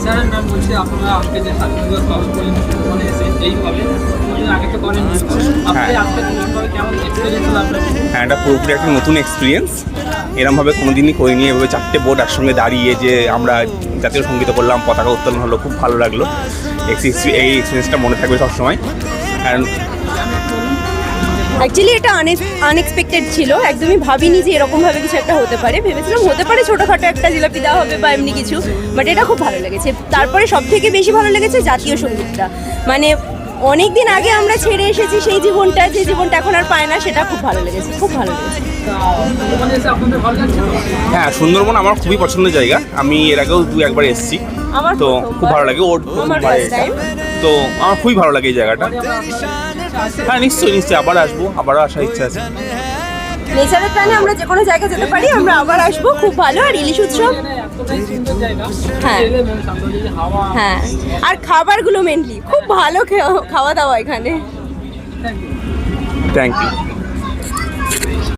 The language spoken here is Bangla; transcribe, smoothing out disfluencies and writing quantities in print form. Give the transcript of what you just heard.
স্যার ম্যাম বলছি আপনারা আজকে যে সার্টিফিকেট কভার করলেন মানে এইভাবে আগে তো করেন আপনি আজকে কেমন এক্সপিরিয়েন্স হলো আপনার? হ্যাঁ, এটা পুরোপুরি একটা নতুন এক্সপিরিয়েন্স। এরমভাবে কোনোদিনই করিনি, এভাবে 4টে বোর্ড একসঙ্গে দাঁড়িয়ে যে আমরা জাতীয় সঙ্গীত করলাম, পতাকা উত্তোলন হলো, খুব ভালো লাগলো। এই এক্সপিরিয়েন্সটা মনে থাকবে সবসময়। অ্যান্ড অ্যাকচুয়ালি এটা আনএক্সপেক্টেড ছিল, একদমই ভাবিনি যে এরকমভাবে কিছু একটা হতে পারে। ভেবেছিলাম হতে পারে ছোটোখাটো একটা জিলাপি দেওয়া হবে বা এমনি কিছু, বাট এটা খুব ভালো লেগেছে। তারপরে সব থেকে বেশি ভালো লেগেছে জাতীয় সঙ্গীতটা, মানে অনেক দিন আগে আমরা ছেড়ে এসেছি সেই জীবনটা, যে জীবনটা এখন আর পায় না, সেটা খুব ভালো লেগেছে, খুব ভালো লেগেছে। হ্যাঁ, সুন্দরবন আমার খুবই পছন্দের জায়গা। আমি এর আগেও একবার এসেছি, আমার তো খুব ভালো লাগে। তো আমার খুবই ভালো লাগে এই জায়গাটা। হ্যাঁ, নিশ্চয়ই আবার আসবো, আবারও আসার ইচ্ছা আছে। নেচারের টানে আমরা যে কোনো জায়গায় যেতে পারি, আমরা আবার আসবো, খুব ভালো। আর ইলিশ উৎসব, হ্যাঁ হ্যাঁ, আর খাবারগুলো মেনলি খুব ভালো, খাওয়া দাওয়া এখানে। Thank you.